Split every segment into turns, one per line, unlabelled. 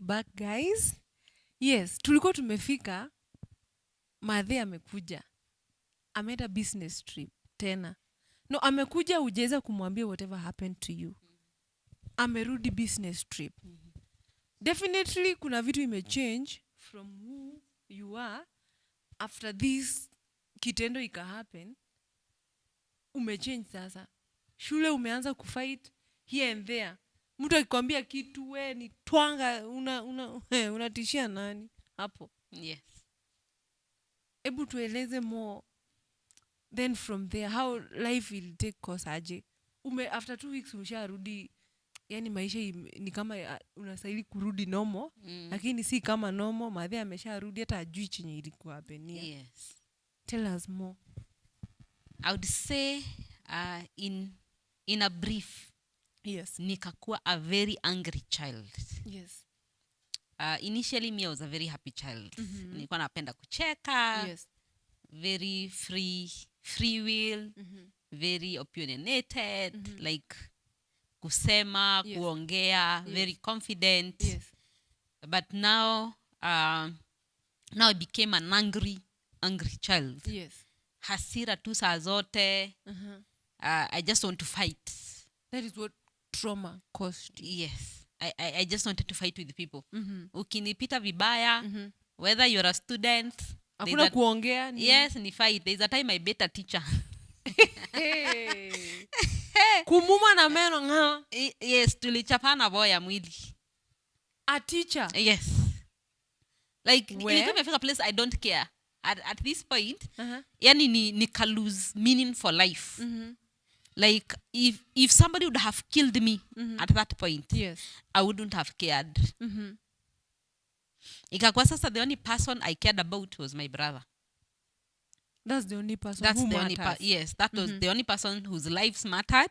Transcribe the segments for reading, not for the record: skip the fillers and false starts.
back guys. Yes, tulikuwa tumefika. Madhe amekuja. Ameenda business trip tena. No, amekuja ujeza kumwambia whatever happened to you. Amerudi business trip. Definitely kuna vitu imechange from who you are after this kitendo ika happen. Umechange sasa. Shule umeanza kufight here and there. Mtu akikwambia kitu we ni twanga unatishia nani hapo?
Yes.
Ebu tueleze more. Then from there how life will take course aje. After 2 weeks umesharudi, yani maisha ni kama unastahili kurudi normal, lakini si kama normal. Madhe amesharudi hata ajui chenye ilikuwa hapenia.
Yes.
Tell us more.
I would say in a brief.
Yes.
Nikakuwa a very angry child.
Yes.
Initially me I was a very happy child. Nilikuwa napenda kucheka.
Yes.
Very free will. Very opinionated. Like kusema,
yes.
Kuongea, yes. Very confident.
Yes.
But now I became an angry child.
Yes.
Hasira tu saa zote. I just want to fight.
That is what trauma caused you.
Yes. I just wanted to fight with people. Ukinipita vibaya, whether you're a student,
hakuna kuongea ni...
Yes, ni fight. There's a time I bet a teacher.
Hey. Kumuma na meno nga.
Yes, tulichapana boya mwili.
A teacher?
Yes. Like, ilikuwa imefika place I don't care. At this point, yani nika lose meaning for life. Like, if somebody would have killed me at that point,
yes.
I wouldn't have cared. Ikakuwa sasa the only person I cared about was my brother.
That's the only person
That's
who
the
matters.
Yes, that was the only person whose lives mattered.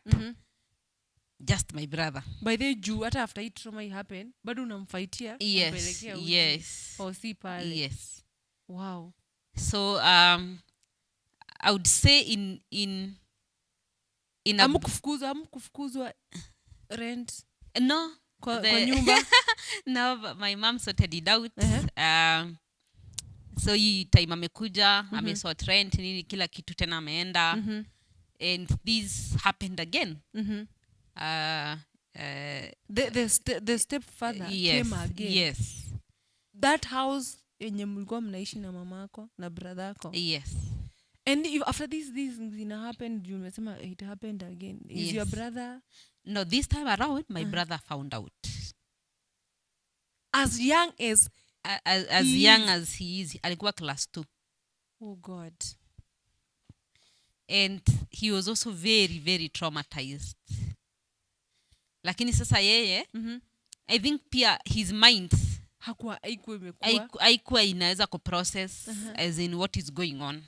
Just my brother.
By the way, hata after it trauma happened, bado unamfightia.
Yes, yes.
Or si pale.
Yes.
Wow.
So, I would say in
Hamkufukuzwa rent?
No.
Kwa nyumba?
No, my mom sorted it out. So hii time amekuja, amesort rent, nini kila kitu tena ameenda. And this happened again.
The stepfather came again.
Yes.
That house yenye mlikuwa mnaishi na mamako na bradhako.
Yes.
And if after this happened, you mesema it happened again. Is your brother?
No, this time around my brother found out.
As young as
young as he is, alikuwa class 2.
Oh God.
And he was also very, very traumatized. Lakini sasa yeye, I think pia his mind haikuwa inaweza kuprocess as in what is going on.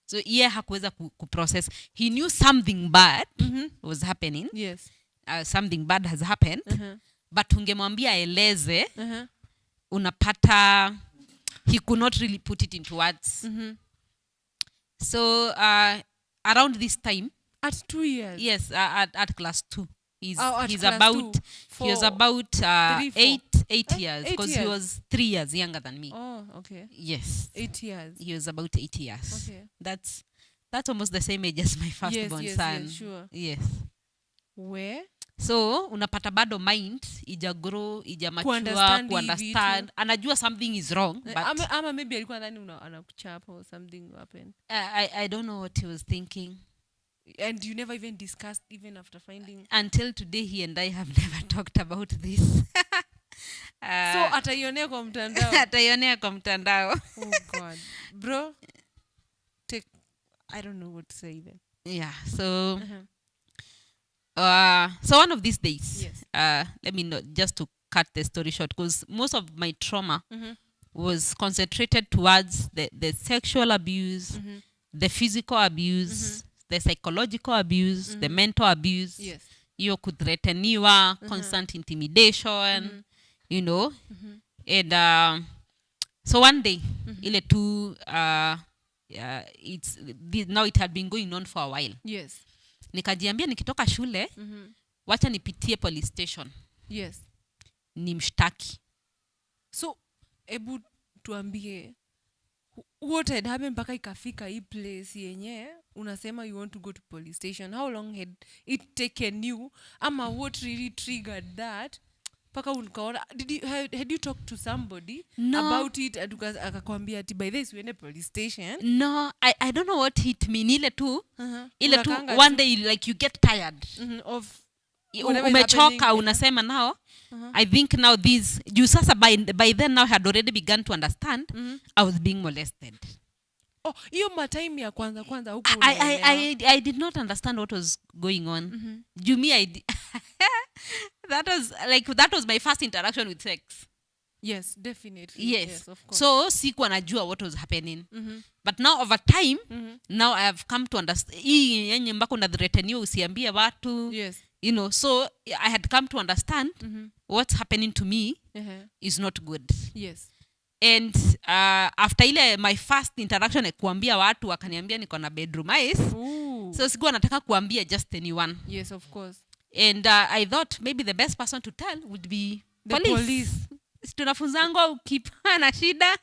So yeye hakuweza kuprocess. He knew something bad was happening.
Yes.
Something bad has happened. But ungemwambia eleze, unapata he could not really put it into words. So around this time,
at 2 years.
Yes, at class 2. He was about 8 years, because he was 3 years younger than me.
Oh, okay.
Yes.
8 years.
He was about 8 years.
Okay.
That's almost the same age as my firstborn son.
Yes, sure.
Yes.
Where?
So unapata bado mind ija grow, ija mature, understand. Anajua something is wrong, but
ama maybe alikuwa ndani anakuchapa or something happened.
I don't know what he was thinking.
And you never even discussed, even after finding?
Until today, he and I have never talked about this.
So ataionea kwa mtandao?
Ataionea kwa mtandao.
Oh God. Bro, I don't know what to say then.
Yeah, so so one of these days,
yes.
Let me know, just to cut the story short, because most of my trauma was concentrated towards the sexual abuse, the physical abuse, the psychological abuse, the mental abuse.
Yes.
Hiyo kuthreateniwa, constant intimidation, you know. And so one day, ile tu now it had been going on for a while.
Yes.
Nikajiambia nikitoka shule, wacha nipitie police station.
Yes.
ni mshtaki.
So ebu tuambie what had happened mpaka ikafika hii place yenye unasema you want to go to police station. How long had it taken you, ama what really triggered that mpaka ukaona, had you talked to somebody about it akakwambia ati by this uende police station?
No, I don't know what hit me. Ile tu one day like you get tired
of
umechoka, unasema now I think now this you sasa by then now had already begun to understand I was being molested.
Oh, hiyo time ya kwanza huko
I did not understand what was going on. You me that was my first interaction with sex.
Yes, definitely.
Yes,
of course.
So sikuwa najua what was happening. But now over time now I have come to understand hii yenye mpaka unadhreteniwa usiambie watu.
Yes.
You know, so I had come to understand what's happening to me is not good.
Yes.
And after ile my first interaction kuambia watu wakaniambia niko na bedroom eyes. So sikuwa nataka kuambia just anyone.
Yes, of course.
And I thought maybe the best person to tell would be
the police.
Tunafunzangwa ukipa na shida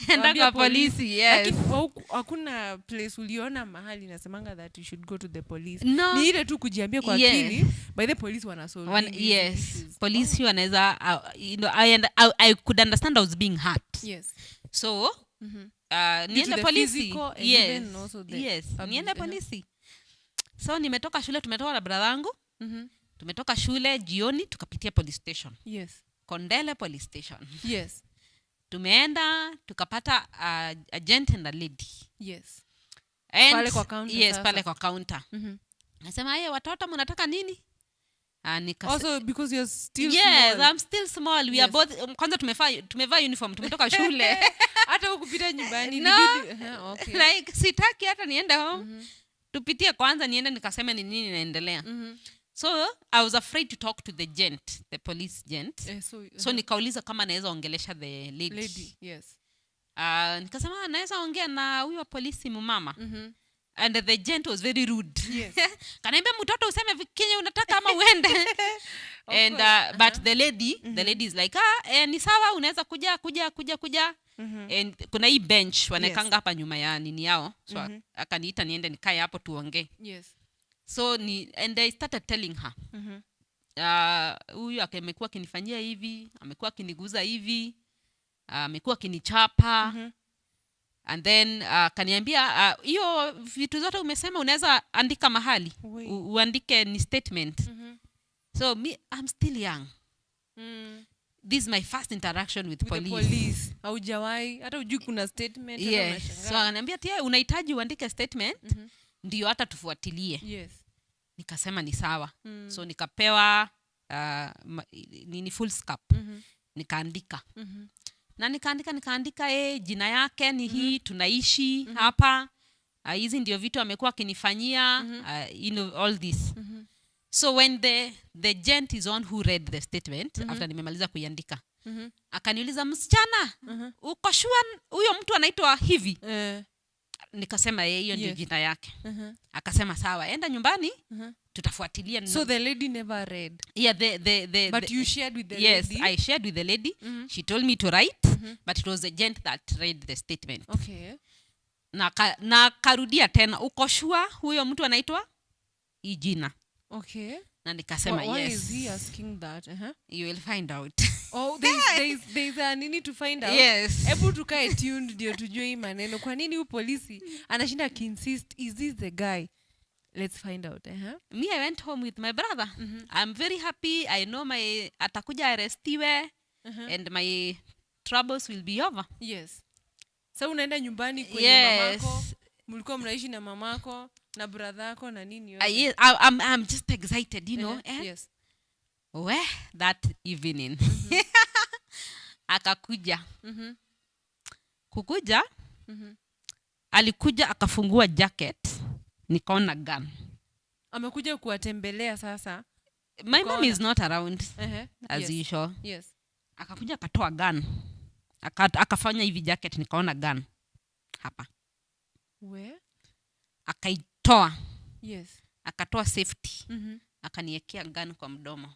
enda kwa polisi. Yes.
Lakini hakuna place uliona mahali nasemanga that you should go to the police.
No.
Ni ile tu kujiambia kwa akili by the police wanasolve.
Yes. Police wanaweza you know I could understand I was being hurt.
Yes.
So niende polisi. Yes. Yes. Niende polisi. So nimetoka shule, tumetoka na brother wangu. Tumetoka shule jioni tukapitia police station.
Yes.
Kondele police station.
Yes.
Tumeenda tukapata a gent and a lady.
Yes.
And
pale kwa counter.
Yes, pale kwa counter. Nasema yeye watoto mnataka nini?
Also because you're still
small. Yes, I'm still small. We are both kwanza tumevaa uniform, tumetoka shule.
Hata ukupita nyumbani
no,
okay.
Like sitaki hata niende home. Tupitie kwanza niende nikasema ni nini inaendelea. So I was afraid to talk to the gent, the police gent. So nikauliza kama naweza ongelesha the lady.
Yes.
Nikasema naweza ongea na huyo polisi mumama. And the gent was very rude. Yes. Kaniambia mtoto useme Kenya unataka ama uende. And but the lady is like ni sawa unaweza kuja. And kuna hii bench wanekanga hapa nyuma ya nini yao. So akaniita niende nikae hapo tuongee.
Yes.
So and I started telling her. Huyu amekuwa akinifanyia hivi, amekuwa akiniguza hivi, amekuwa akinichapa. And then kaniambia hiyo vitu zote umesema unaweza andika mahali. Uandike ni statement. So I'm still young. This is my first interaction with police.
Haujawahi hata hujui kuna statement.
Yes. So ananiambia tia unahitaji uandike statement ndio hata tufuatilie.
Yes.
Nikasema ni sawa. So nikapewa nini full scap. Nikaandika. Na nikaandika jina yake ni hii, tunaishi hapa. Hizi ndio vitu amekuwa akinifanyia, you know all this. So when the gent is on who read the statement after nimemaliza kuiandika. Akaniuliza msichana, uko sure huyo mtu anaitwa hivi? Nikasema hiyo ndio jina yake. Akasema sawa, enda nyumbani tutafuatilia.
So the lady never read.
Yeah,
but you shared with the lady.
Yes, I shared with the lady. She told me to write, but it was the gent that read the statement.
Okay.
Na karudia tena, uko sure huyo mtu anaitwa hii jina?
Okay.
Na nikasema yes.
Why is he asking that?
You will find out.
Oh, there's a nini to find out.
Yes.
Ebu tukae tuned ndio tujue hii maneno. Kwa nini huyu polisi anashinda insist is this the guy? Let's find out.
Me, I went home with my brother. I'm very happy. I know my atakuja arestiwe and my troubles will be over.
Yes. So unaenda nyumbani kwenye mamako. Mlikuwa mnaishi na mamako na brother yako na nini yote.
Yes, I'm just excited, you know.
Yes.
That evening. Akakuja. Kukuja. Alikuja akafungua jacket. Nikaona gun.
Amekuja kuwatembelea sasa.
My mom is not around as usual.
Yes.
Akakuja akatoa gun. Akafanya hivi jacket, nikaona gun hapa.
Where?
Akaitoa.
Yes.
Akatoa safety. Akaniwekea gun kwa mdomo.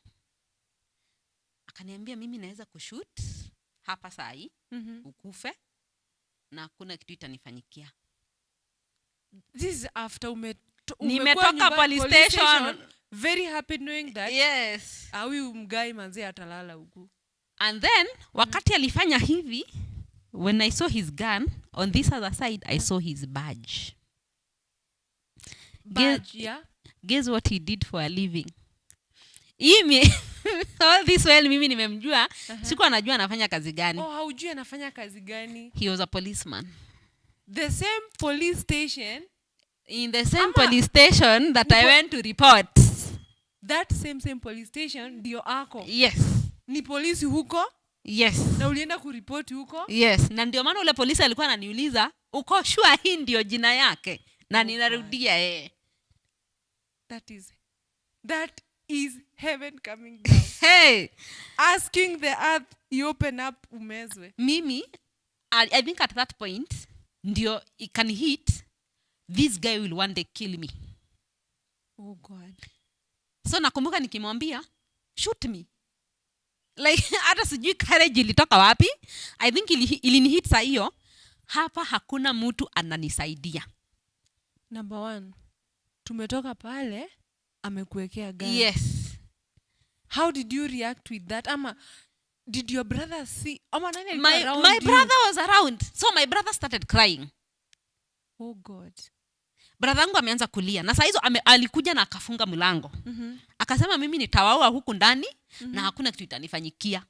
akaniambia mimi naweza kushoot hapa sahi ukufe na hakuna kitu itanifanyikia.
This is after
nimetoka police station
very happy knowing that
yes
huyu mgai manzi atalala huku.
And then wakati alifanya hivi, when I saw his gun on this other side, I saw his badge. Guess what he did for a living? All this while mimi nimemjua, siku anajua anafanya kazi gani.
Oh, haujui anafanya kazi gani?
He was a policeman.
The same police station.
In the same police station that I went to report.
That same police station ndio ako.
Yes.
Ni polisi huko?
Yes.
Na ulienda kuripoti huko?
Yes. Na ndio maana ule polisi alikuwa ananiuliza, uko sure hii ndio jina yake? Na ninarudia
That is heaven coming down.
Hey,
asking the earth you open up umezwe.
Mimi I think at that point ndio it can hit, this guy will one day kill me.
Oh God.
So nakumbuka nikimwambia shoot me. Like hata sijui courage ilitoka wapi. I think ilinihit saa hiyo, hapa hakuna mtu ananisaidia.
Number 1, tumetoka pale amekuwekea gun.
Yes.
How did you react with that? Ama did your brother see?
My brother was around. So my brother started crying.
Oh God.
Brother yangu ameanza kulia. Na saa hizo alikuja na akafunga mlango. Akasema mimi nitawaua huku ndani na hakuna kitu itanifanyikia.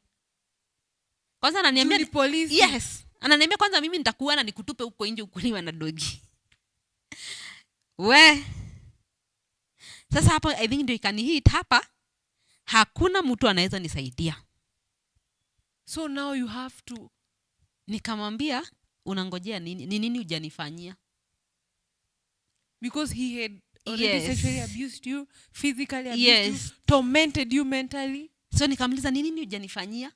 Kwanza ananiambia
polisi.
Yes. Ananiambia kwanza mimi nitakuua na nikutupe huko nje ukuliwa na dogi. We. Sasa hapo I think ndio ikanihit hapa. Hakuna mtu anaweza nisaidia.
So now you have to.
Nikamwambia unangojea nini? Ni nini hujanifanyia?
Because he had already sexually abused you, physically abused you, tormented you mentally.
So nikamuliza nini hujanifanyia?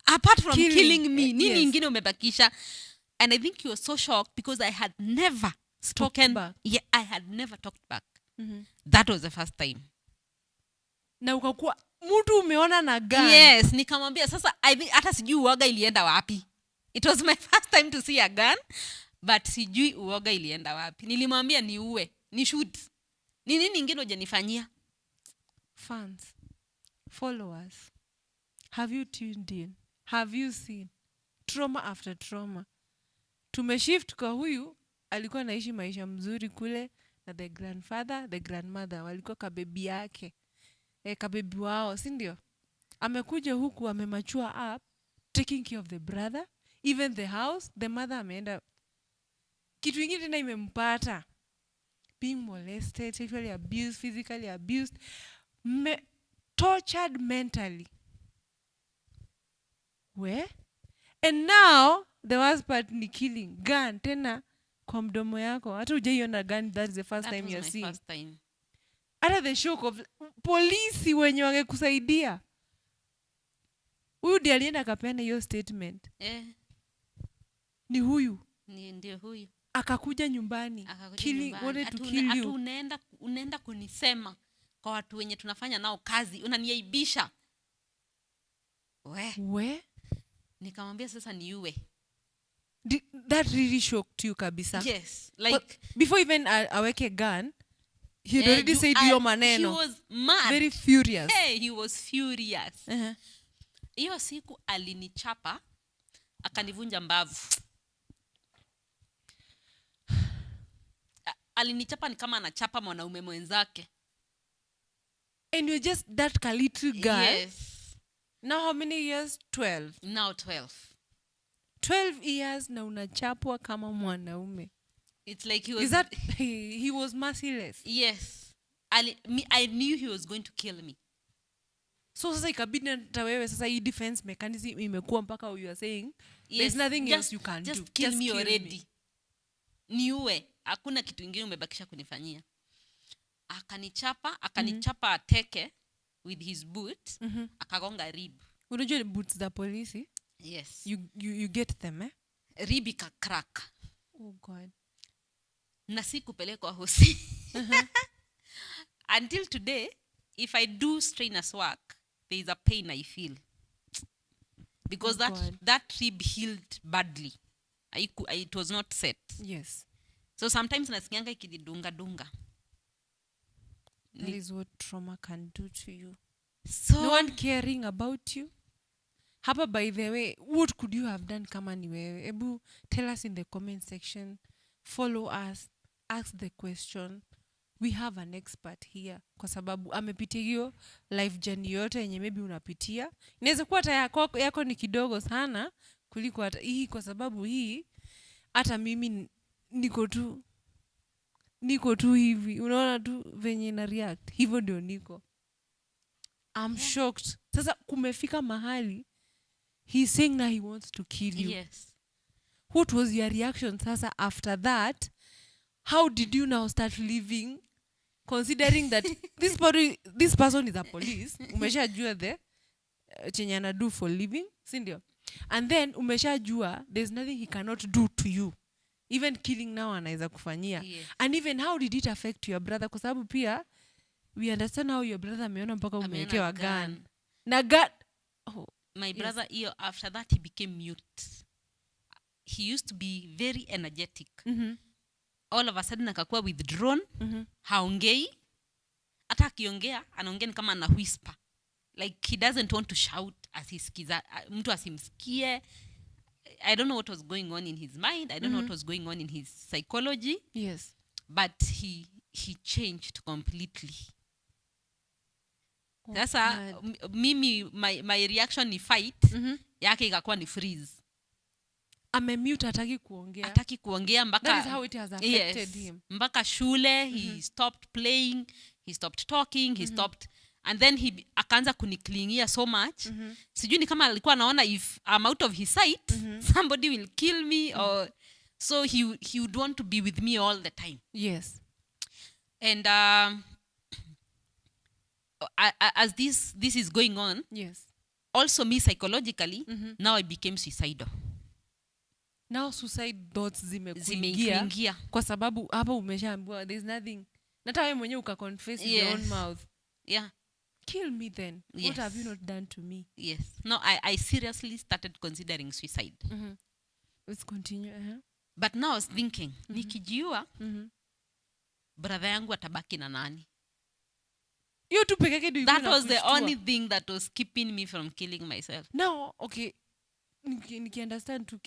Apart from killing me, nini ingine umebakisha? And I think he was so shocked because I had never spoken back. Yeah, I had never talked back. That was the first time.
Na ukakuwa mtu umeona na gun.
Yes, nikamwambia sasa I think hata sijui uoga ilienda wapi. It was my first time to see a gun, but sijui uoga ilienda wapi. Nilimwambia niue, ni shoot. Ni nini ingine hujanifanyia?
Fans, followers, have you tuned in? Have you seen trauma after trauma? Tumeshift kwa huyu alikuwa anaishi maisha mzuri kule na the grandfather, the grandmother walikuwa kabebi yake. Kabebi wao, si ndio? Amekuja huku amemachua up, taking care of the brother, even the house, the mother ameenda. Kitu kingine tena imempata. Being molested, sexually abused, physically abused, tortured mentally. Where? And now the worst part ni killing. Gun tena kwa mdomo yako. Hata hujaiona gun, that is the first time you're seeing.
First time.
Hata the shock of polisi wenye wangekusaidia. Huyu ndiye alienda akapeana hiyo statement. Ni huyu.
Ndio huyu.
Akakuja nyumbani. Killing, wanted to kill you.
Unaenda kunisema kwa watu wenye tunafanya nao kazi, unaniaibisha.
We?
Nikamwambia sasa niue.
That really shocked you kabisa.
Yes. Like
but before even aweke gun, he already said your maneno.
He was mad.
Very furious.
Hey, he was furious. Hiyo siku alinichapa, akanivunja mbavu. Alinichapa ni kama anachapa mwanaume mwenzake.
And you're just that little girl.
Yes.
Now how many years? 12.
Now 12.
12 years na unachapwa kama mwanaume.
It's like he was.
Is that he was merciless?
Yes. I knew he was going to kill me.
So sasa ikabidi hata wewe sasa hii defense mechanism imekuwa mpaka you are saying there's nothing else you can do.
Just kill me already. Niue. Hakuna kitu kingine umebakisha kunifanyia. Akanichapa teke with his boot. Akagonga rib.
Unajua boots za polisi?
Yes.
You get them,
Rib ika crack.
Oh God.
Na sikupelekwa hosi. Until today, if I do strenuous work, there is a pain I feel. because
God.
that rib healed badly. It was not set.
Yes.
So sometimes nasikianga ikidunga dunga.
That is what trauma can do to you.
So
No one caring about you. Hapa, by the way, what could you have done kama ni wewe? Ebu tell us in the comment section. Follow us. Ask the question. We have an expert here. Kwa sababu amepitia hiyo life journey yote yenye maybe unapitia. Inaweza kuwa hata yako ni kidogo sana kuliko hata hii, kwa sababu hii hata mimi niko tu hivi. Unaona tu venye na react. Hivyo ndio niko. I'm shocked. Sasa kumefika mahali he's saying now he wants to kill you.
yes.
What was your reaction sasa after that? How did you now start living, considering that this person is a police? Umeshajua the chenye anadu for living, si ndio? And then umeshajua there's nothing he cannot do to you. Even killing now anaweza kufanyia.
Yes.
And even how did it affect your brother? Kwa sababu pia we understand how your brother ameona mpaka umewekewa gun. Na gun. Oh.
My brother, after that, he became mute. He used to be very energetic. All of a sudden, akakuwa withdrawn. Haongei. Hata akiongea, anaongea ni kama ana whisper. Like he doesn't want to shout as hisikiza. Mtu asimsikie. I don't know what was going on in his mind. I don't know what was going on in his psychology.
Yes.
But he changed completely. Sasa mimi my reaction ni fight, yake ikakuwa ni freeze.
Amemute, hataki kuongea.
Hataki kuongea mpaka
that is how it has affected him.
Mpaka shule he stopped playing, he stopped talking, he stopped, and then he akaanza kuniklingia so much. Sijui ni kama alikuwa anaona if I'm out of his sight, somebody will kill me, or so he would want to be with me all the time.
Yes.
And as this is going on,
yes,
also me psychologically, now I became suicidal.
Now suicide thoughts zimekuingia kwa sababu hapa umeshaambiwa there's nothing. Hata wewe mwenyewe ukaconfess with your own mouth.
Yeah.
Kill me then.
Yes.
What have you not done to me?
Yes. No, I seriously started considering suicide.
Let's continue.
But now I was thinking, nikijiua, brother yangu atabaki na nani?
You tu peke yake.
That was the only thing that was keeping me from killing myself.
Now, okay, niki understand tu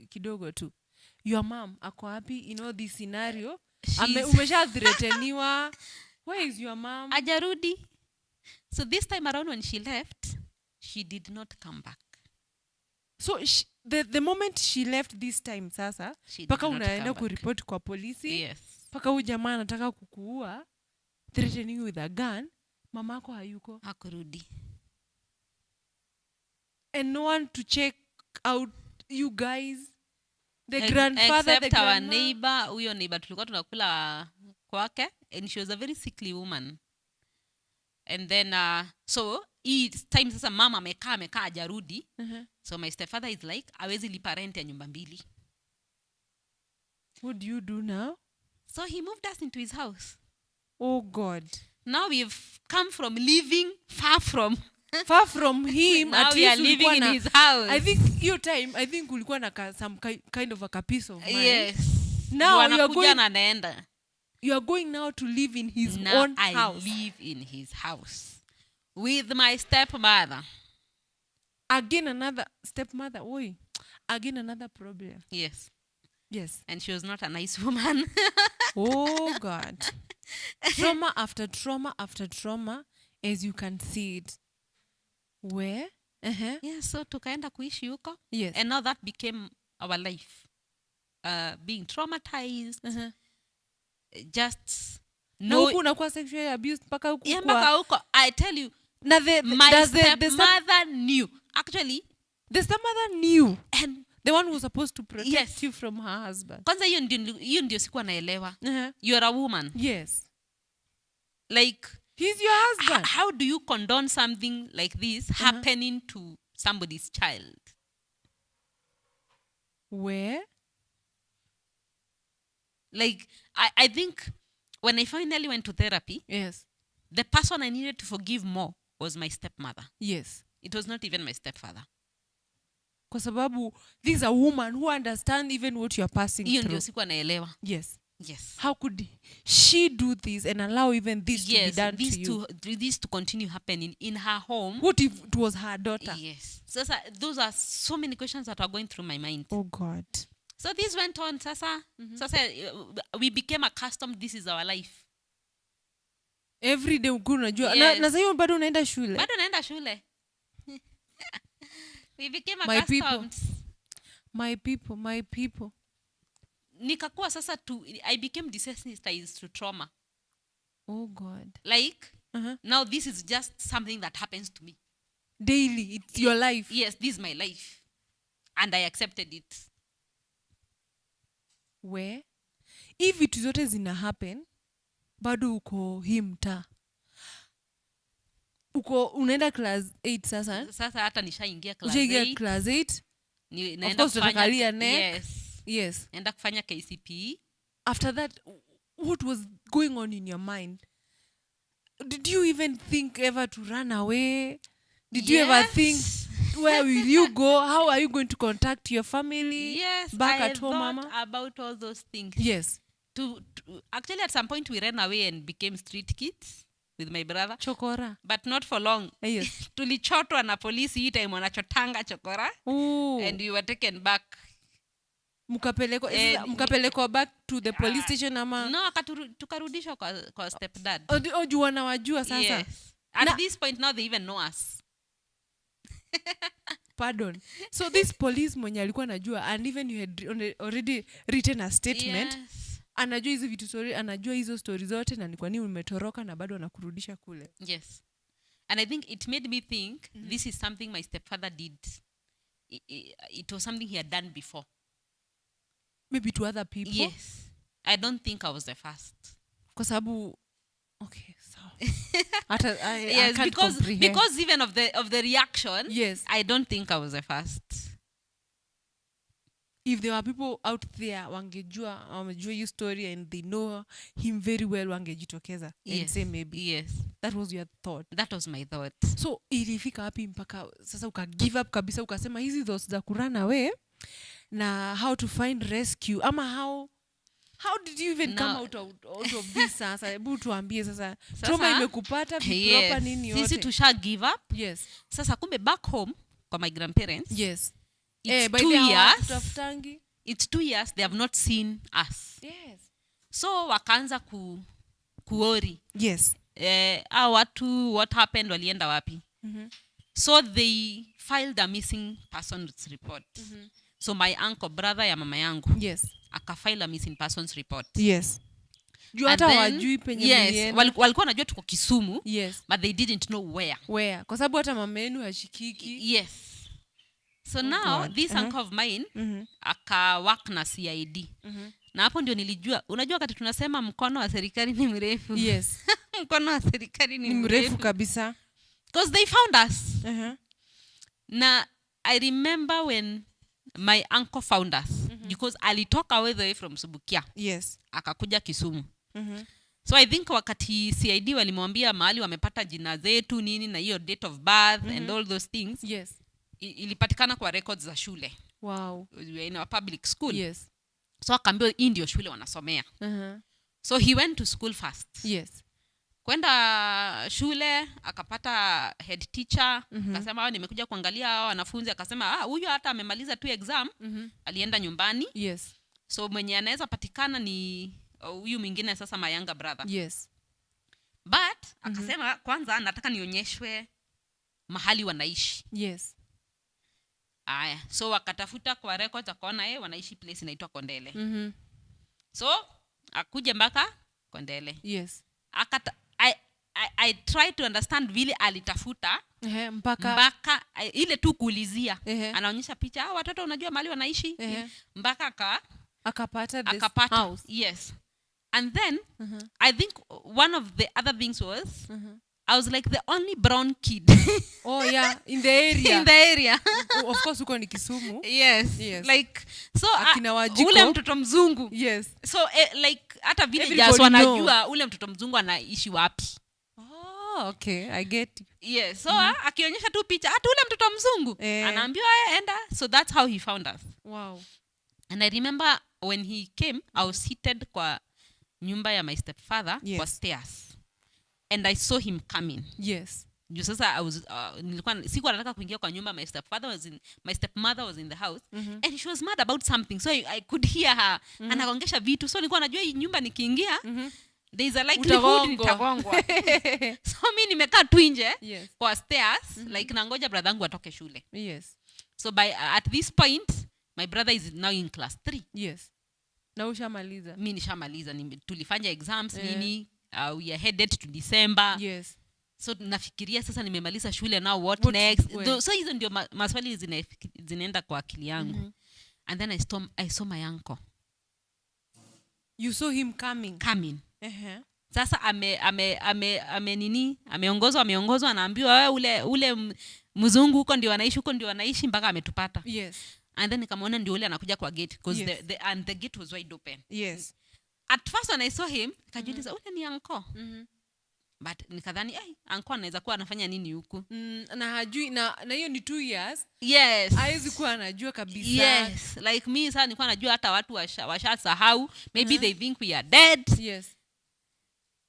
kidogo tu. Your mom ako happy in all this scenario. Umesha threateniwa. Where is your mom?
Ajarudi. So this time around when she left, she did not come back.
So the moment she left this time sasa, paka unaenda kuripoti kwa polisi.
Yes.
Paka huyu jamaa anataka kukuua, threatening with a gun. Mamako hayuko.
Hakurudi.
And no one to check out you guys. The grandfather,
except
the
our neighbor. Huyo neighbor tulikuwa tunakula kwake, and she was a very sickly woman. And then so each time sasa mama amekaa ajarudi. So my stepfather is like, hawezi lipa rent ya nyumba mbili.
What do you do now?
So he moved us into his house.
Oh God.
Now we've come from living far from
him.
Now we are living in his house.
I think your time, ulikuwa na some kind of a piece of mind.
Yes.
Now you are going now to live in his own house.
I live in his house with my stepmother.
Again another stepmother. Oi. Again another problem.
Yes.
Yes.
And she was not a nice woman.
Oh God. Trauma after trauma after trauma, as you can see it. Where?
Yeah, so tukaenda kuishi huko.
Yes.
And now that became our life. Being traumatized. Just
no. Huku unakuwa sexually abused mpaka huku.
Yeah, mpaka huko. I tell you, my stepmother knew. Actually,
the stepmother knew.
And
the one who was supposed to protect you from her husband.
Kwanza hiyo ndio sikuwa naelewa. You are a woman.
Yes.
Like,
he's your husband.
How do you condone something like this happening to somebody's child?
Where?
Like, I think when I finally went to therapy,
yes,
the person I needed to forgive more was my stepmother.
Yes.
It was not even my stepfather.
kwa sababu this is a woman who understand even what you are passing
Hiyo
through.
ndio siku anaelewa.
Yes.
Yes.
How could she do this and allow even this to be done
this
to you?
this to continue happening in her home.
What if it was her daughter?
Yes. Sasa those are so many questions that are going through my mind.
Oh God.
So this went on. Sasa we became accustomed. This is our life.
Every day uko unajua.
Yes.
Na sasa bado unaenda shule.
Bado naenda shule. We became
My
accustomed.
My people.
Nikakuwa sasa I became desensitized to trauma.
Oh God.
Like now this is just something that happens to me.
Daily. It's your life.
Yes, this is my life. And I accepted it.
Where? If vitu zote zina happen, bado uko hii mtaa. Uko unaenda class 8 sasa.
Sasa hata nishaingia class 8.
Class 8.
Naenda
kufanya
neck.
Yes.
Naenda kufanya KCPE.
After that, what was going on in your mind? Did you even think ever to run away? Did you ever think, where will you go? How are you going to contact your family?
Yes,
back
I
at home,
thought
mama?
about all those things.
Yes.
Actually, at some point, we ran away and became street kids with my brother.
Chokora.
But not for long.
Yes.
Tulichotwa na polisi hii time wanachotanga chokora.
Ooh.
And we were taken back.
Mkapelekwa back to the police station ama?
No, tukarudishwa kwa stepdad.
Oju wanawajua sasa?
Yes. At this point now they even know us.
Pardon. So this police mwenye alikuwa anajua, and even you had already written a statement.
Yes.
Anajua hizo vitu story, anajua hizo story zote na ni kwa nini umetoroka na bado anakurudisha kule.
Yes. And I think it made me think this is something my stepfather did. It was something he had done before.
Maybe to other people?
Yes. I don't think I was the first.
Kwa sababu okay, so I
yes,
can't comprehend.
because even of the reaction,
yes,
I don't think I was the first.
If there were people out there wamejua your story and they know him very well, wangejitokeza and say maybe.
Yes.
That was your thought.
That was my thought.
So ilifika wapi mpaka sasa uka give up kabisa ukasema hizi those za kurun away na how to find rescue ama how did you even come out of this sasa? Hebu tuambie sasa trauma imekupata vipropa nini yote.
Sisi tusha give up.
Yes.
Sasa kumbe back home kwa my grandparents.
Yes.
It's 2 years. It's 2 years they have not seen us.
Yes.
So wakaanza kuori.
Yes.
Watu what happened walienda wapi? So they filed a missing persons report. So my uncle, brother ya mama yangu.
Yes.
Akafile a missing persons report.
Yes. Hata wajui penye mlienda.
Walikuwa wanajua tuko Kisumu.
Yes.
But they didn't know where.
Kwa sababu hata mama yenu hashikiki.
Yes. So now God. This uncle of mine akawork na CID. Na hapo ndio nilijua, unajua wakati tunasema mkono wa serikali ni mrefu.
Yes.
Mkono wa serikali ni
mrefu kabisa.
Because they found us. Na I remember when my uncle found us because alitoka all the way from Subukia.
Yes.
Akakuja Kisumu. So I think wakati CID walimwambia mahali wamepata jina zetu nini na hiyo date of birth and all those things.
Yes.
Ilipatikana kwa records za shule.
Wow.
We were in a public school.
Yes.
So akaambiwa hii ndio shule wanasomea. So he went to school first.
Yes.
Kwenda shule akapata head teacher, akasema nimekuja kuangalia hao wanafunzi, akasema huyu hata amemaliza tu exam, alienda nyumbani.
Yes.
So mwenye anaweza patikana ni huyu mwingine sasa my younger brother.
Yes.
But akasema kwanza nataka nionyeshwe mahali wanaishi.
Yes.
Aya, so wakatafuta kwa records akaona wanaishi place inaitwa Kondele. So akuje mpaka Kondele.
Yes.
I try to understand vile alitafuta mpaka ile tu kuulizia. Anaonyesha picha, watoto unajua mahali wanaishi? Mpaka
akapata this house.
Yes. And then I think one of the other things was I was like the only brown kid.
Oh yeah, in the area.
In the area.
Of course uko ni Kisumu.
Yes. Like so ule mtoto mzungu.
Yes.
So like hata villagers wanajua ule mtoto mzungu anaishi wapi.
Oh, okay, I get you.
Yes, so akionyesha tu picha hata ule mtoto mzungu anaambiwa enda. So that's how he found us.
Wow.
And I remember when he came, I was seated kwa nyumba ya my stepfather kwa stairs, and I saw him coming.
Yes.
Juu sasa I was sikuwa nataka kuingia kwa nyumba. My stepmother was in the house, and she was mad about something, so I could hear her anagongesha vitu, so nilikuwa najua hii nyumba nikiingia there is a likelihood nitagongwa. So mimi nimekaa tu nje kwa stairs like nangoja brother wangu atoke shule.
Yes.
So at this point my brother is now in class 3.
Yes. Na ushamaliza?
Mimi nishamaliza, tulifanya exams nini, we are headed to December.
Yes.
So nafikiria sasa nimemaliza shule, now what next? So hizo ndio maswali zinaenda kwa akili yangu. And then I saw my uncle.
You saw him coming?
Sasa ameongozwa anaambiwa ule mzungu huko ndio anaishi mpaka ametupata.
Yes.
And then nikamwona ndio ule anakuja kwa gate because the gate was wide open.
Yes.
At first when I saw him nikajiuliza ule ni uncle. But nikadhani uncle anaweza kuwa anafanya nini huku?
Na hajui na hiyo ni 2 years.
Yes.
Haiwezi kuwa anajua kabisa.
Yes. Like me sasa nilikuwa najua hata watu washasahau. Maybe they think we are dead.
Yes.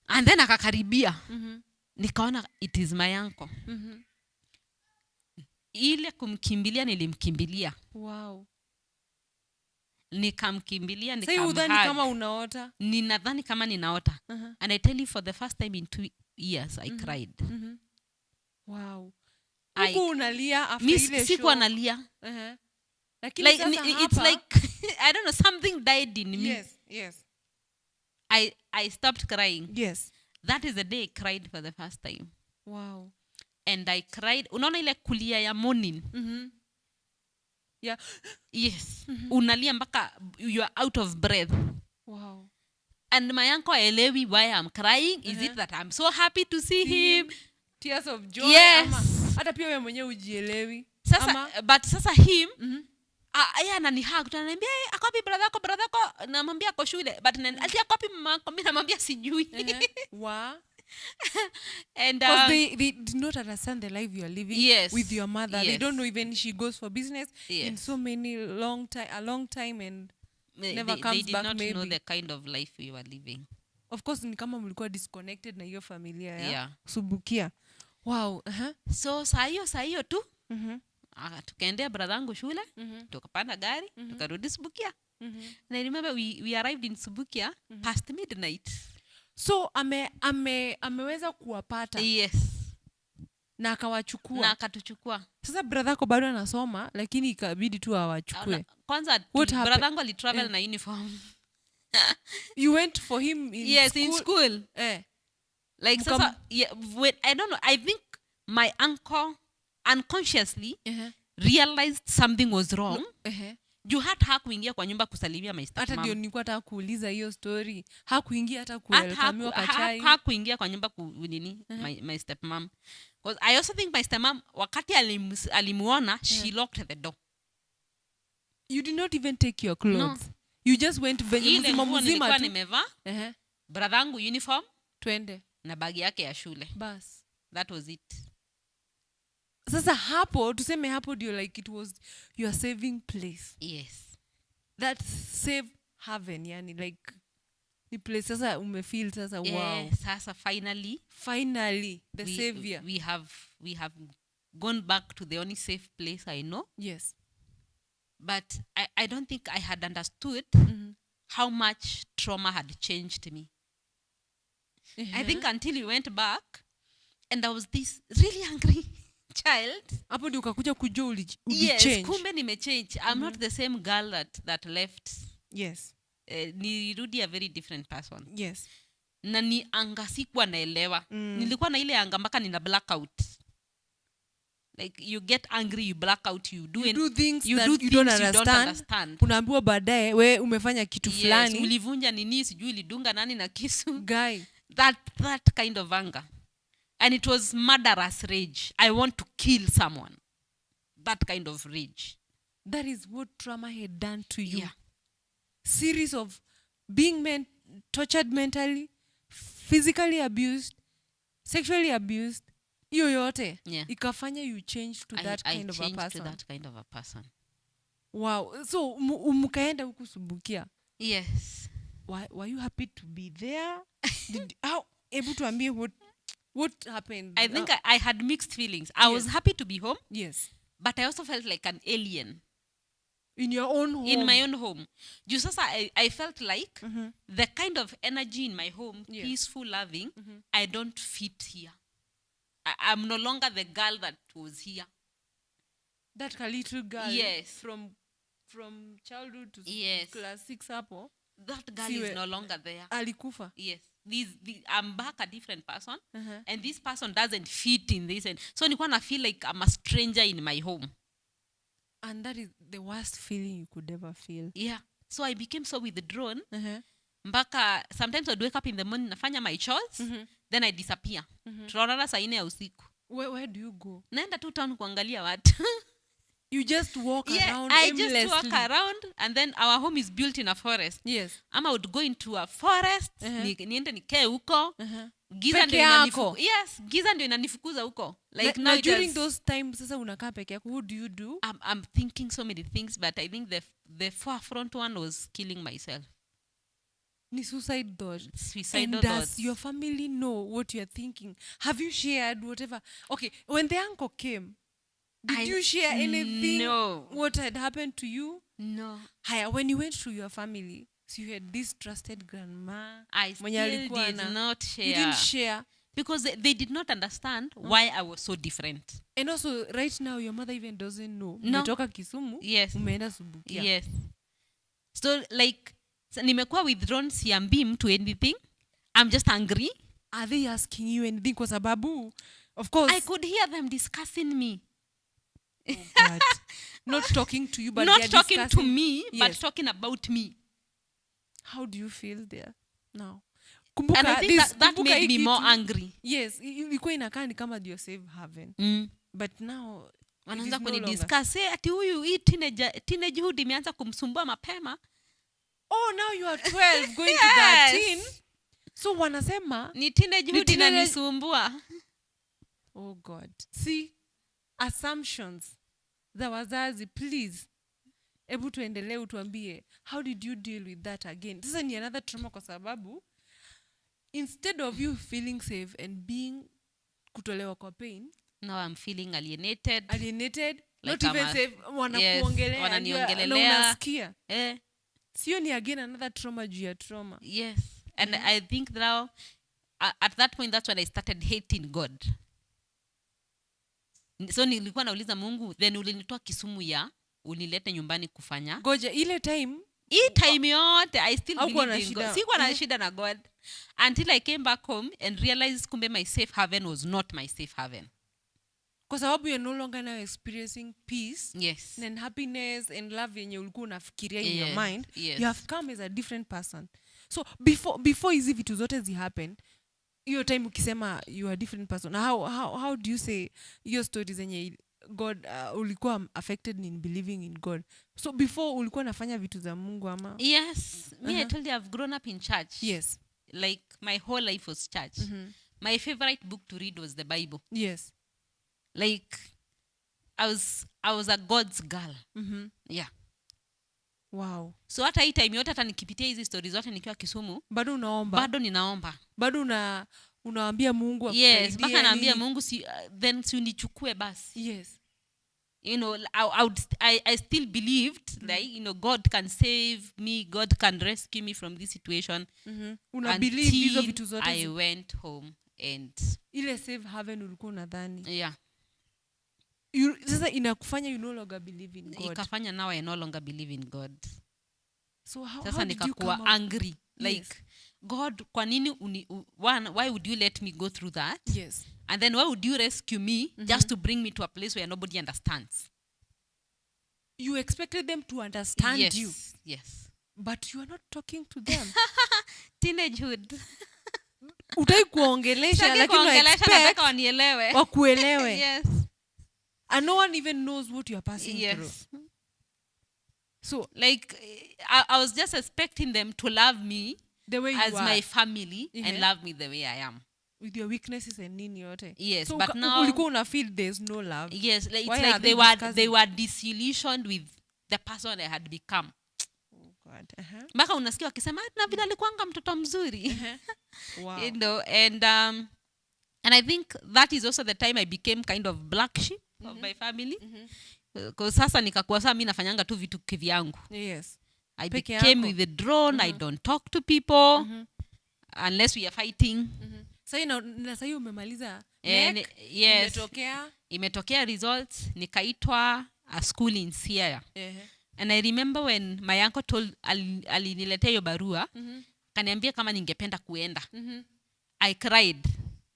And then akakaribia. Nikaona it is my uncle. Ile kumkimbilia nilimkimbilia.
Wow.
Nikamkimbilia
Sasa udhani kama unaota?
Ninadhani kama ninaota. And I tell you, for the first time in 2 years I cried.
Wow. Huko unalia after ile show?
Sikuwa nalia.
Lakini like, sasa
it's hapa, like I don't know, something died in me.
Yes.
I stopped crying.
Yes.
That is the day I cried for the first time.
Wow.
And I cried. Unaona ile kulia ya morning?
Yeah.
Yes. Unalia mpaka you are out of breath.
Wow.
And my uncle elewi why I'm crying. Is it that I'm so happy to see him?
Tears of joy.
Yes.
Hata pia wewe mwenyewe ujielewi.
Sasa but sasa him yeye ananihug, ananiambia akopi brother yako, namwambia kwa shule, but ati akopi mama yako, mimi namwambia sijui. And
because they did not understand the life you are living with your mother. They don't know even she goes for business in so many a long time and never comes back.
They did not know the kind of life we were living.
Of course ni kama mlikuwa disconnected na hiyo familia ya Subukia. Wow.
So saa hiyo tu tukaendea brother wangu shule, tukapanda gari, tukarudi Subukia. And I remember we arrived in Subukia past midnight.
So ameweza kuwapata.
Yes.
Na akawachukua.
Na akatuchukua.
Sasa brother yako bado anasoma lakini ikabidi tu awachukue.
Kwanza brother wangu alitravel na uniform.
You went for him in school?
In school. Like sasa I don't know, I think my uncle unconsciously realized something was wrong. Juu hata hakuingia kwa nyumba kusalimia my stepmom.
Hata ndio nilikuwa nataka kuuliza hiyo story. Hakuingia hata kuelekamiwa kwa chai.
Hakuingia kwa nyumba my stepmom. Because I also think my stepmom wakati alimuona she locked the door.
You did not even take your clothes. No. You just went venye mzima tu.
Nimevaa. Brother wangu uniform,
twende
na bagi yake ya shule.
Bas.
That was it.
Sasa hapo tuseme hapo ndio like it was your saving place.
Yes.
That safe haven, yani like the place sasa umefeel sasa wow.
Sasa finally
the savior.
We have gone back to the only safe place I know.
Yes.
But I don't think I had understood how much trauma had changed me. I think until we went back and there was this really angry child.
Hapo ndio ukakuja kujua
ulichange. Yes, kumbe nimechange. I'm not the same girl that left.
Yes.
Nirudi a very different person.
Yes.
Na ni anga sikuwa naelewa. Nilikuwa na ile anga mpaka nina blackout. Like you get angry, you black out, you do things you don't understand.
Unaambiwa baadaye we umefanya kitu fulani.
Yes, ulivunja nini, sijui ulidunga nani na kisu.
Guy.
That kind of anger. And it was murderous rage. I want to kill someone. That kind of rage.
That is what trauma had done to you.
Yeah.
Series of being tortured mentally, physically abused, sexually abused, hiyo yote
Yeah.
ikafanya you change to that
I
kind of a
changed to
person.
that kind of a person.
Wow. So mkaenda huku Subukia.
Yes.
Were you happy to be there? How able to ambie what happened?
I think I had mixed feelings. I was happy to be home,
yes.
but I also felt like an alien
In your own home.
in my own home. Juu sasa I felt like the kind of energy in my home,
Yeah.
peaceful, loving, I don't fit here. I'm no longer the girl that was here.
That little girl.
Yes.
From childhood to
Yes.
class 6 hapo.
That girl
Siwe-
is no longer there.
Alikufa.
Yes. I'm back a different person, and this person doesn't fit in this. And so I feel like I'm a stranger in my home.
And that is the worst feeling you could ever feel.
Yeah. So I became so withdrawn.
Uh-huh.
Sometimes I'd wake up in the morning, nafanya my chores, then I disappear. Tunaonana saa 4 ya usiku.
Where do you go?
Naenda tu town kuangalia watu.
You just walk around
I
aimlessly.
just walk around, and then our home is built in a forest.
Yes.
Ama I would go into a forest, niende nikae huko. Giza
Peke
ndio
yako?
Yes, giza ndio inanifukuza huko. Like now
during those times sasa unakaa peke yako, what do you do?
I'm thinking so many things, but I think the forefront one was killing myself.
Ni suicide thought.
Suicidal
And
thoughts.
does your family know what you're thinking? Have you shared whatever? Okay, when the uncle came, did you share anything?
No.
What had happened to you?
No.
Haya, when you went to your family, so you had this trusted grandma.
I
mwenye
still
alikuwa
did
na-
not share.
You didn't share.
Because they did not understand why I was so different.
And also, right now, your mother even doesn't know.
No.
Umetoka Kisumu,
Yes.
umeenda Subukia.
Yes. So like nimekuwa withdrawn, siambii mtu anything. I'm just angry.
Are they asking you anything? Kwa sababu, of course.
I could hear them discussing me.
Oh God. Not talking to you, but
Not
they're
talking to
discussing-
me, but
Yes.
talking about me.
How do you feel there now?
And I think that
kumbuka
made
hii
me more
kitu-
angry.
Yes, ilikuwa inakaa ni kama ndio save haven. But now it
Wanaanza
is no longer.
kunidiscuss, ati huyu hii teenage hood imeanza kumsumbua mapema.
Oh, now you are 12 going to
Yes.
13. So wanasema,
Ni teenage hood
teenage-
inanisumbua.
oh God. See, assumptions za wazazi, please. Ebu tuendelee utuambie, how did you deal with that again? Sasa ni another trauma kwa sababu instead of you feeling safe and being kutolewa kwa pain,
Now I'm feeling alienated.
alienated, not
Like
even
I'm a-
safe, wanakuongelea,
wananiongelelea.
na unasikia.
Eh,
Sio ni again another trauma juu ya trauma.
yes. And I think now, at that point, that's when I started hating God. So nilikuwa nauliza Mungu, then ulinitoa Kisumu ya unilete nyumbani kufanya.
Goja, ile time,
Hii time yote I still
Haukuwa na
believed in God.
shida.
Sikuwa na shida na God until I came back home and realized kumbe my safe haven was not my safe haven.
kwa sababu you're no longer now experiencing peace
Yes.
and happiness and love yenye ulikuwa unafikiria in your
Yes,
mind,
yes.
you have come as a different person. So before hizi vitu zote zihappen, hiyo time ukisema you are a different person, how do you say your story zenye God ulikuwa affected in believing in God? So before ulikuwa nafanya vitu za Mungu ama?
Yes. Me, I told you I've grown up in church.
Yes.
Like my whole life was church. My favorite book to read was the Bible.
Yes.
Like I was a God's girl. Yeah.
Wow.
So hata hii time yote hata nikipitia hizi stories zote nikiwa Kisumu,
Bado unaomba?
bado ninaomba.
Bado unaambia Mungu akusaidie?
Yes, mpaka naambia
nini?
Mungu then si unichukue basi.
Yes.
You know, I still believed that God can save me, God can rescue me from this situation.
Una believe hizo
Until
vitu zote
I went home and
ile save haven ulikuwa unadhani.
yeah,
Sasa inakufanya you no longer believe in God.
ikafanya now I no longer believe in God.
So how
Sasa
did you
nikakuwa
come out?
angry. Like
Yes.
God, kwa nini why would you let me go through that?
Yes.
And then why would you rescue me just to bring me to a place where nobody understands?
You expected them to understand
Yes.
you,
Yes.
but you are not talking to them.
Teenagehood.
Utai kuongelesha
Sitaki
lakini
kuongelesha, nataka
expect
wanielewe.
wakuelewe.
Yes.
And no one even knows what you are passing through.
Yes.
So
Like I was just expecting them to love me
the way you
as
are.
my family and
Yeah.
love me the way I am.
with your weaknesses and nini yote.
Yes,
so
but now
ulikuwa una feel there's no love.
Yes, like, it's
Why
like
are
they were disillusioned with the person I had become.
Oh God.
Mpaka unasikia wakisema na vile alikuanga mtoto mzuri.
Wow.
You know, and I think that is also the time I became kind of black sheep of my family. Because sasa nikakuwa sasa mimi nafanyanga tu vitu kivyangu.
Yes.
I
Peke
became
yako.
withdrawn. I don't talk to people unless we are fighting.
Sasa umemaliza
Yes. Imetokea results, nikaitwa a school in Sierra. And I remember when my uncle aliniletea hiyo barua, kaniambia kama ningependa kuenda. I cried.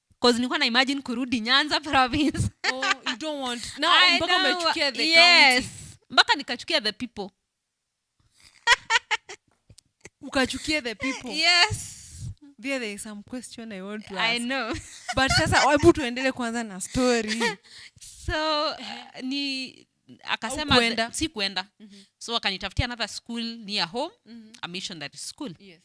Because nilikuwa na imagine kurudi Nyanza province.
Oh, you don't want. Now, mpaka umechukia the
yes.
county.
Mpaka nikachukia the people.
Ukachukia the people.
Yes.
There is some question I want to ask.
I know.
But sasa hebu tuendelee kwanza na story.
So ni akasema si kuenda. So akanitafutia another school near home, a missionary school.
Yes.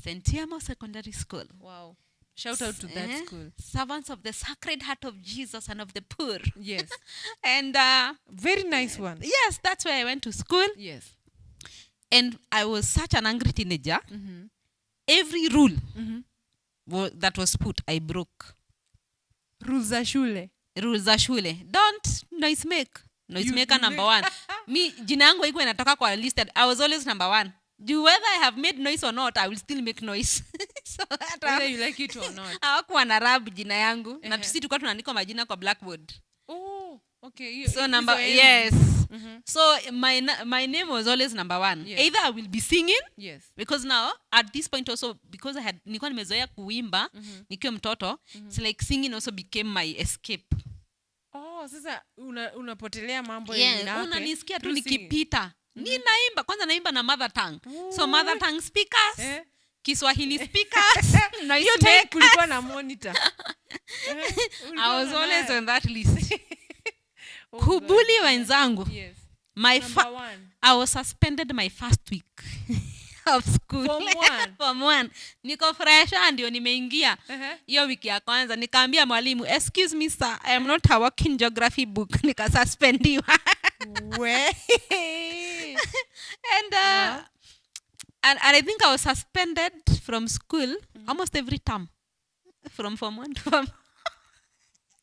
Sentiamo Secondary School.
Wow. Shout out to that school.
Servants of the Sacred Heart of Jesus and of the poor.
Yes.
And
very nice one.
Yes, that's where I went to school.
Yes.
And I was such an angry teenager. Every rule that was put, I broke.
Rules za shule.
Don't noise make. Noise maker number 1. Me, jina yangu haikuwa inatoka kwa listed. I was always number 1. Whether I have made noise or not, I will still make noise. So
whether you like it or not.
Hawakuwa na rab jina yangu. Na sisi tulikuwa tunaandika majina kwa blackboard.
Oh, okay.
So yes. So my name was always number 1. Yes. Either I will be singing.
Yes. Because
now at this point also, because nilikuwa nimezoea kuimba nikiwa mtoto, it's like singing also became my escape.
Oh, sasa unapotelea mambo
yenyewe. Yes, unanisikia tu nikipita. Ninaimba, kwanza naimba na mother tongue. So mother tongue speakers, Kiswahili speakers,
noise makers. Kulikuwa na monitor.
I was always on that list. Kubuli wenzangu.
Yes.
I was suspended my first week of school.
Form 1.
Niko fresh ndio nimeingia. Hiyo wiki ya kwanza nikaambia mwalimu, "Excuse me sir, I am not a working geography book." Nikasuspendiwa. And I think I was suspended from school almost every term. From Form 1 to Form.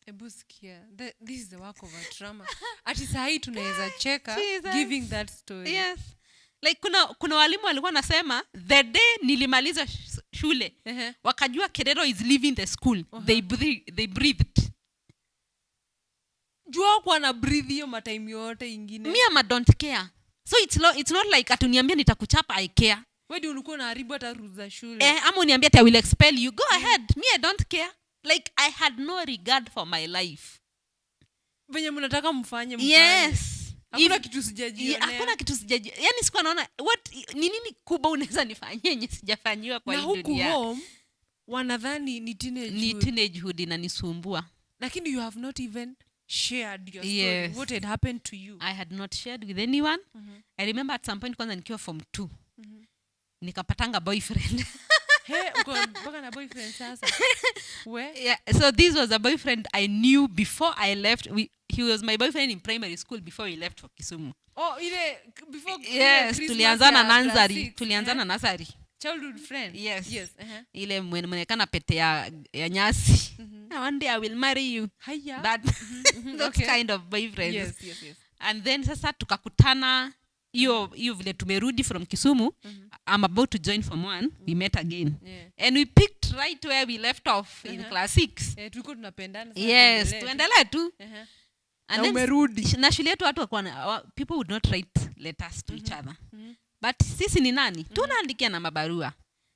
Ebuskia. This is the work of a trauma. Ati sahi tunaweza cheka giving that story.
Yes. Like kuna walimu walikuwa nasema the day nilimaliza shule wakajua Kerero is leaving the school. They breathed.
Jua kwa na breathe hiyo matime yote ingine.
Me don't care. So it's not like atuniambia nitakuchapa I care.
Wewe ulikuwa unaharibu hata rules za shule.
Ama uniambia I will expel you. Go ahead. Me I don't care. Like I had no regard for my life.
Venye mnataka mfanye.
Yes.
Hakuna kitu sijajionea.
Hakuna kitu sijajionea. Yaani sikuwa naona ni nini kubwa unaweza nifanyia yenye sijafanyiwa kwa hii dunia.
Na huku home wanadhani ni
teenagehood inanisumbua.
Lakini you have not even shared your story. What had happened to you?
I had not shared with anyone. I remember at some point kwanza nikiwa Form 2. Nikapatanga boyfriend.
Uko mpaka na boyfriend sasa. Where?
Yeah, so this was a boyfriend I knew before I left. He was my boyfriend in primary school before we left for Kisumu.
Oh, before
yes, tulianzana nursery.
Childhood friend.
Yes. Ile mwenekana pete ya nyasi. One day I will marry you. That kind of boyfriend.
Yes.
And then sasa tukakutana hiyo vile tumerudi from Kisumu. I'm about to join Form 1. We met again. And we picked right where we left off in class 6.
Tulikuwa tunapendana
sana. Yes, tuendelee tu.
And then umerudi.
Na shule yetu watu walikuwa people would not write letters to each other. But sisi ni nani? Tunaandikia na mabarua.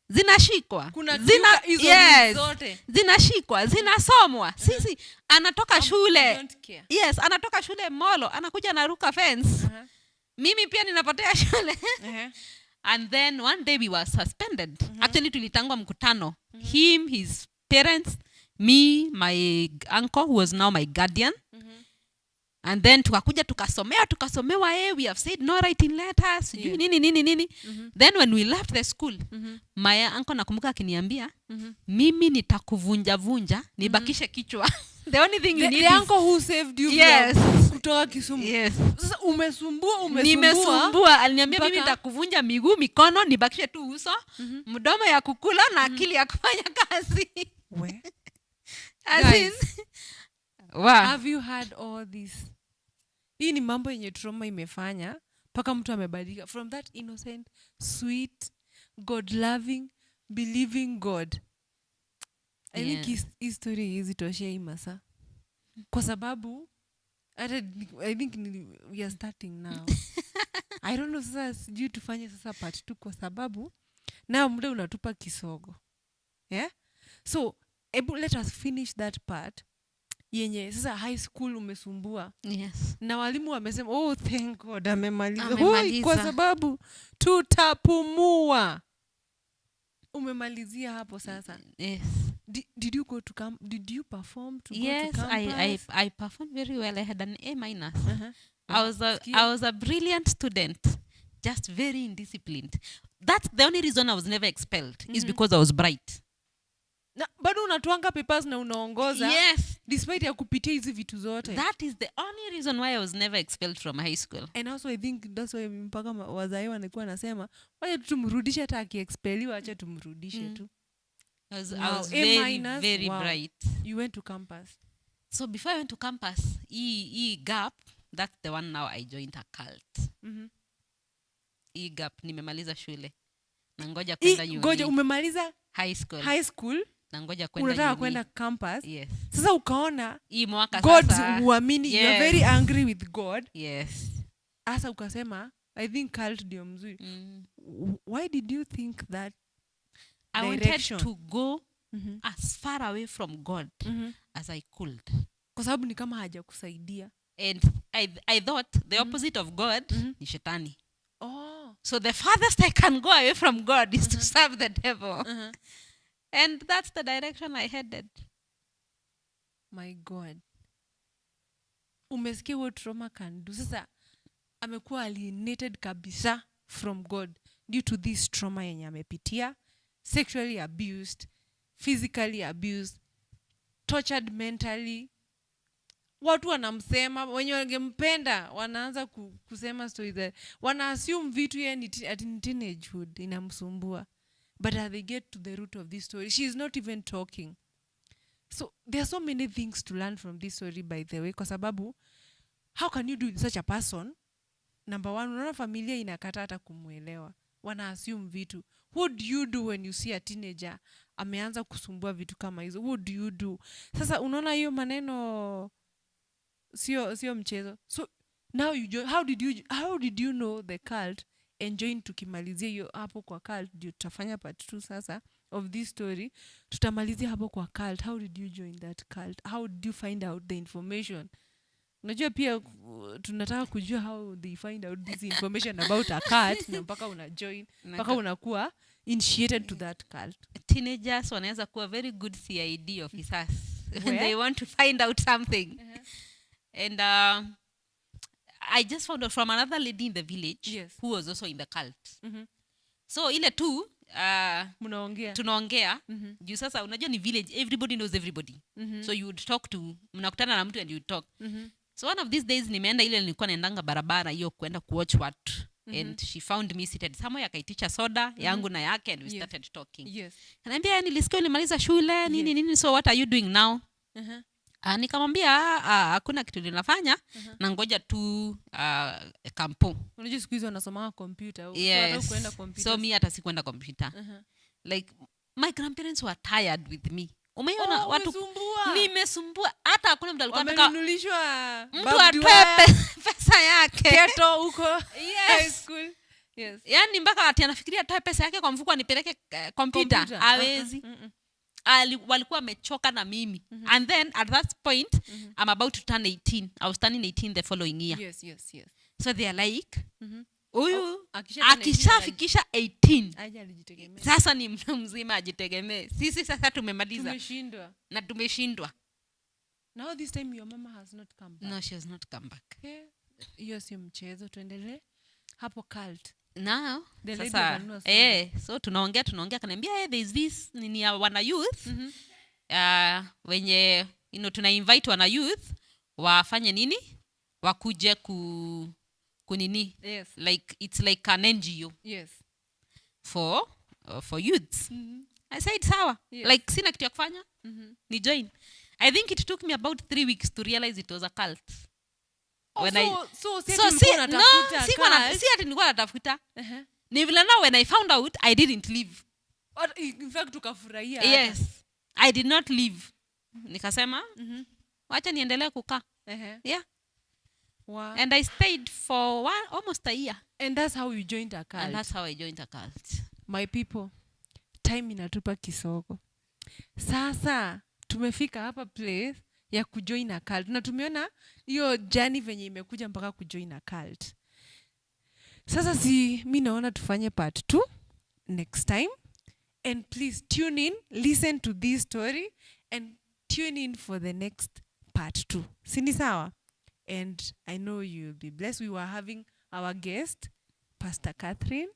Zinashikwa. Zinashikwa, zinasomwa. Sisi anatoka shule. Yes, anatoka shule Molo, anakuja na ruka fence. Mimi pia ninapotea shule. And then one day we were suspended. Actually tulitangwa mkutano. Him, his parents, me, my uncle who was now my guardian. And then tukakuja tukasomewa we have said no writing letters nini. Then when we left the school my uncle nakumbuka akiniambia mimi nitakuvunja nibakishe kichwa. The only thing you need
the uncle who saved you from kutoka Kisumu.
Yes.
Sasa umesumbua
nimesumbua aliniambia mimi nitakuvunja miguu mikono nibakishe tu uso mdomo ya kukula na akili ya kufanya kazi.
Guys, have you heard all this? Hii ni mambo yenye trauma imefanya mpaka mtu amebadilika from that innocent, sweet, God loving, believing God. I think history hizi toshea imasa. Kwa sababu I think we are starting now. I don't know sasa sijui tufanye sasa part 2 kwa sababu na muda unatupa kisogo. Yeah? So, let us finish that part. Yenye sasa high school umesumbua.
Yes.
Na walimu wamesema thank God amemaliza. Kwa sababu tutapumua. Umemalizia hapo sasa.
Yes.
Did you go to did you perform to
yes,
go to campus?
Yes, I performed very well. I had an A-. I was a brilliant student, just very indisciplined. That's the only reason I was never expelled is because I was bright.
Na bado unatuanga papers na unaongoza.
Yes,
despite ya kupitia hizi vitu zote.
That is the only reason why I was never expelled from high school.
And also I think that's why mpaka wazazi wanakuwa nasema wacha tumrudishe hata akiexpeliwa acha tumrudishe tu.
I was very bright.
You went to campus.
So before I went to campus, gap, that's the one now I joined a cult. Gap nimemaliza shule. Na ngoja kwenda uni.
Ngoja umemaliza
high school. Na ngoja kwenda uni.
Unataka kwenda campus.
Yes.
Sasa ukaona
hii mwaka
God
sasa.
uamini, yes. You're very angry with God.
Yes.
Asa ukasema I think cult ndio mzuri. Why did you think that
I
direction?
Wanted to go as far away from God as I could.
Kwa sababu ni kama hajakusaidia.
And I thought the opposite of God ni shetani.
Oh.
So the farthest I can go away from God is to serve the devil. And that's the direction I headed.
My God. Umesikia what trauma can do. Sasa amekuwa alienated kabisa from God due to this trauma yenye amepitia. Sexually abused, physically abused, tortured mentally. Watu wanamsema, wenye wangempenda wanaanza kusema stories that wana assume vitu ya at teenagehood inamsumbua. But as they get to the root of this story, she is not even talking. So there are so many things to learn from this story, by the way, kwa sababu how can you do with such a person? Number one, unaona familia inakata hata kumuelewa. Wana assume vitu. What do you do when you see a teenager ameanza kusumbua vitu kama hizo? What do you do? Sasa unaona hiyo maneno sio mchezo. So now how did you know the cult and join tukimalizia hiyo hapo kwa cult ndio tutafanya part 2 sasa of this story. Tutamalizia hapo kwa cult. How did you join that cult? How did you find out the information? Unajua pia tunataka kujua how they find out this information about a cult na mpaka una join, mpaka unakuwa initiated to that cult.
Teenagers wanaweza kuwa very good CID officers when they want to find out something. And I just found out from another lady in the village, yes, who was also in the cult. So ile tu tunaongea juu sasa unajua ni village, everybody knows everybody. So you would talk to, mnakutana na mtu and you talk. So one of these days nimeenda ile nilikuwa naendanga barabara hiyo kwenda kuwatch watu. And she found me seated somewhere, akaitisha soda yangu na yake, and we started talking. Yes. Kaniambia nilisikia ulimaliza shule nini, so what are you doing now? Nikamwambia hakuna kitu ninafanya, na ngoja tu kampo.
Unajua siku hizo wanasoma computer,
yes.
So kwenda computer.
So mimi hata sikwenda computer. Like my grandparents were tired with me. Umeona watu nimesumbua, hata hakuna mtu alikuwa anataka mtu atoe pesa yake
keto huko high school. Yes.
Yaani mpaka ati anafikiria atoe pesa yake kwa mfuko anipeleke computer. Hawezi. Walikuwa wamechoka na mimi. And then at that point I'm about to turn 18. I was turning 18 the following year.
Yes.
So they are like huyu akishafikisha 18 sasa ni mtu mzima ajitegemee. Sisi sasa tumemaliza.
Tumeshindwa.
Na tumeshindwa.
Now this time your mama has not come back.
No, she has not come back.
Okay. Hiyo si mchezo, tuendelee. Hapo cult.
Now,
The lady
sasa,
akanunua soda.
so tunaongea kaniambia, there is this nini ya wana youth. Wenye tuna invite wana youth wafanye nini? Wakuje kunini?
Yes.
Like it's like an NGO.
Yes.
For youths. I said sawa.
Yes.
Like sina kitu ya kufanya. Ni join. I think it took me about 3 weeks to realize it was a cult. Si ati nilikuwa natafuta. Ni vile now when I found out, I didn't leave.
In fact tukafurahia.
Yes. I did not leave. Nikasema, wacha niendelee kukaa. Yeah.
Wow.
And I stayed for almost a year.
And that's how you joined a cult.
And that's how I joined a cult.
My people, time inatupa kisogo. Sasa tumefika hapa place ya kujoin a cult. Na tumeona hiyo journey venye imekuja mpaka kujoin a cult. Sasa mi naona tufanye part 2 next time. And please tune in, listen to this story and tune in for the next part 2. Sini sawa? And I know you'll be blessed. We were having our guest, Pastor Catherine.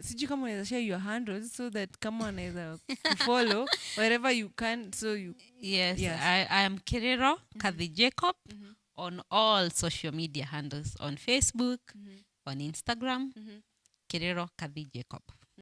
Sijui kama unaweza share your handles so that kama unaweza follow wherever you can. So you
yes. I am Kirero K.A.G Jacob on all social media handles, on Facebook, on Instagram. Kirero K.A.G Jacob.